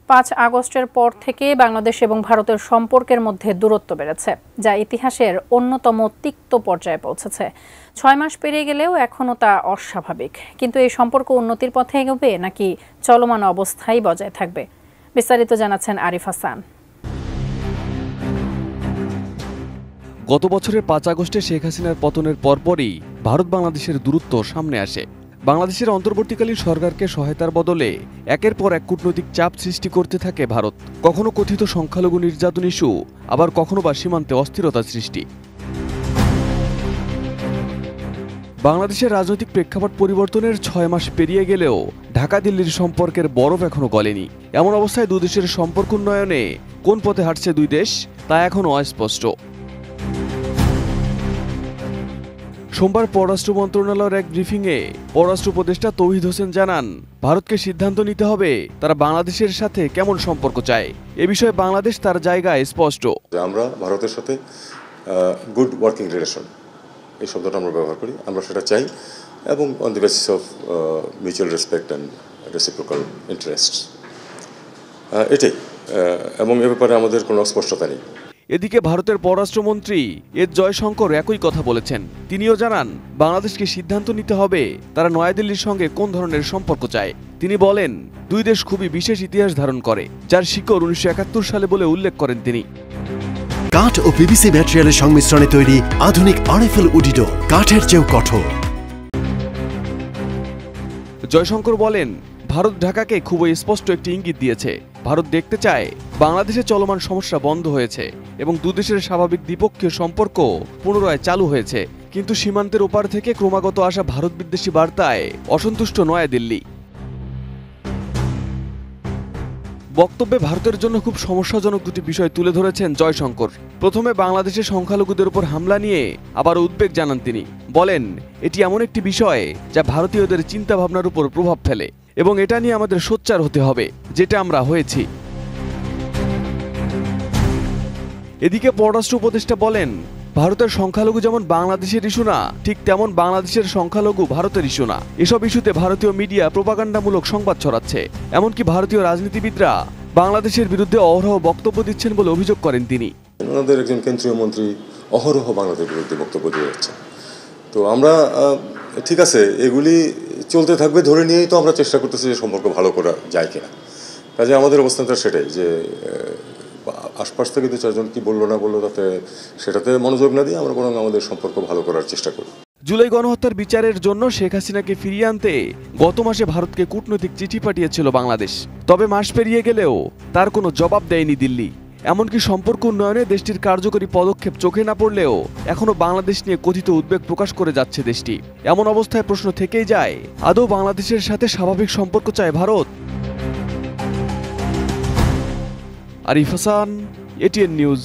5 আগস্টের পর থেকে বাংলাদেশ এবং ভারতের সম্পর্কের মধ্যে দূরত্ব বেড়েছে, যা ইতিহাসের অন্যতম তিক্ত পর্যায়ে পৌঁছেছে। 6 মাস পেরিয়ে গেলেও এখনও তা অস্বাভাবিক। কিন্তু এই সম্পর্ক উন্নতির পথে এগোবে নাকি চলমান অবস্থায় বজায় থাকবে? বিস্তারিত জানাচ্ছেন আরিফ হাসান। গত বছরের 5 আগস্টে শেখ হাসিনার পতনের পরপরই ভারত বাংলাদেশের দূরত্ব সামনে আসে। বাংলাদেশের অন্তর্বর্তীকালীন সরকারকে সহায়তার বদলে একের পর এক কূটনৈতিক চাপ সৃষ্টি করতে থাকে ভারত। কখনো কথিত সংখ্যালঘু নির্যাতন ইস্যু, আবার কখনো বা সীমান্তে অস্থিরতা সৃষ্টি। বাংলাদেশের রাজনৈতিক প্রেক্ষাপট পরিবর্তনের 6 মাস পেরিয়ে গেলেও ঢাকা দিল্লির সম্পর্কের বরফ এখনো গলেনি। এমন অবস্থায় দুই দেশের সম্পর্ক উন্নয়নে কোন পথে হাঁটছে দুই দেশ তা এখনো অস্পষ্ট। সোমবার পররাষ্ট্র মন্ত্রণালয়ের এক ব্রিফিংয়ে পররাষ্ট্র উপদেষ্টা তৌহিদ হোসেন জানান, ভারতকে সিদ্ধান্ত নিতে হবে তারা বাংলাদেশের সাথে কেমন সম্পর্ক চায়। এ বিষয়ে বাংলাদেশ তার জায়গায় স্পষ্ট। আমরা ভারতের সাথে গুড ওয়ার্কিং রিলেশন এই শব্দটা আমরা ব্যবহার করি, আমরা সেটা চাই, এবং on the basis of mutual respect and reciprocal interest, এটাই। এবং এ ব্যাপারে আমাদের কোনো স্পষ্টতা নেই। এদিকে ভারতের পররাষ্ট্রমন্ত্রী এস জয়শঙ্কর একই কথা বলেছেন। তিনিও জানান, বাংলাদেশকে সিদ্ধান্ত নিতে হবে তারা নয়াদিল্লির সঙ্গে কোন ধরনের সম্পর্ক চায়। তিনি বলেন, দুই দেশ খুবই বিশেষ ইতিহাস ধারণ করে, যার শিকড় 1971 সালে বলে উল্লেখ করেন তিনি। কাঠ ও পিভিসি ম্যাটেরিয়ালের সংমিশ্রণে তৈরি আধুনিক আরএফএল উডিডো, কাঠের চেয়েও কঠোর। জয়শঙ্কর বলেন, ভারত ঢাকাকে খুবই স্পষ্ট একটি ইঙ্গিত দিয়েছে। ভারত দেখতে চায় বাংলাদেশে চলমান সমস্যা বন্ধ হয়েছে এবং দুদেশের স্বাভাবিক দ্বিপক্ষীয় সম্পর্ক পুনরায় চালু হয়েছে। কিন্তু সীমান্তের ওপার থেকে ক্রমাগত আসা ভারত বিদ্বেষী বার্তায় অসন্তুষ্ট নয়াদিল্লি। বক্তব্যে ভারতের জন্য খুব সমস্যাজনক দুটি বিষয় তুলে ধরেছেন জয়শঙ্কর। প্রথমে বাংলাদেশের সংখ্যালঘুদের উপর হামলা নিয়ে আবার উদ্বেগ জানান তিনি। বলেন, এটি এমন একটি বিষয় যা ভারতীয়দের চিন্তাভাবনার উপর প্রভাব ফেলে এবং এটা নিয়ে আমাদের সোচ্চার হতে হবে, যেটা আমরা হয়েছি। এদিকে পররাষ্ট্র উপদেষ্টা বলেন, ভারতের সংখ্যালঘু যেমন বাংলাদেশের ইস্যু না, ঠিক তেমন বাংলাদেশের সংখ্যালঘু ভারতের ইস্যু না। এসব ইস্যুতে ভারতীয় মিডিয়া প্রোপাগান্ডামূলক সংবাদ ছড়াচ্ছে। এমনকি ভারতীয় রাজনীতিবিদরা বাংলাদেশের বিরুদ্ধে অহরহ বক্তব্য দিচ্ছেন বলে অভিযোগ করেন তিনি। ওনাদের একজন কেন্দ্রীয় মন্ত্রী অহরহ বাংলাদেশের বিরুদ্ধে বক্তব্য দিয়ে যাচ্ছেন। তো আমরা ঠিক আছে, এগুলি চলতে থাকবে ধরে নিয়েই তো আমরা চেষ্টা করতেছি যে সম্পর্ক ভালো করা যায় কিনা। কাজে আমাদের অবস্থানটা সেটাই, যে আশপাশ থেকে দু চারজন কি বললো না বললো সেটাতে মনোযোগ না দিয়ে আমরা বরং আমাদের সম্পর্ক ভালো করার চেষ্টা করি। জুলাই গণহত্যার বিচারের জন্য শেখ হাসিনাকে ফিরিয়ে আনতে গত মাসে ভারতকে কূটনৈতিক চিঠি পাঠিয়েছিল বাংলাদেশ। তবে মাস পেরিয়ে গেলেও তার কোনো জবাব দেয়নি দিল্লি। এমনকি সম্পর্ক উন্নয়নে দেশটির কার্যকরী পদক্ষেপ চোখে না পড়লেও এখনো বাংলাদেশ নিয়ে কথিত উদ্বেগ প্রকাশ করে যাচ্ছে দেশটি। এমন অবস্থায় প্রশ্ন থেকেই যায়, আদৌ বাংলাদেশের সাথে স্বাভাবিক সম্পর্ক চায় ভারত? Arif Hasan, ATN news.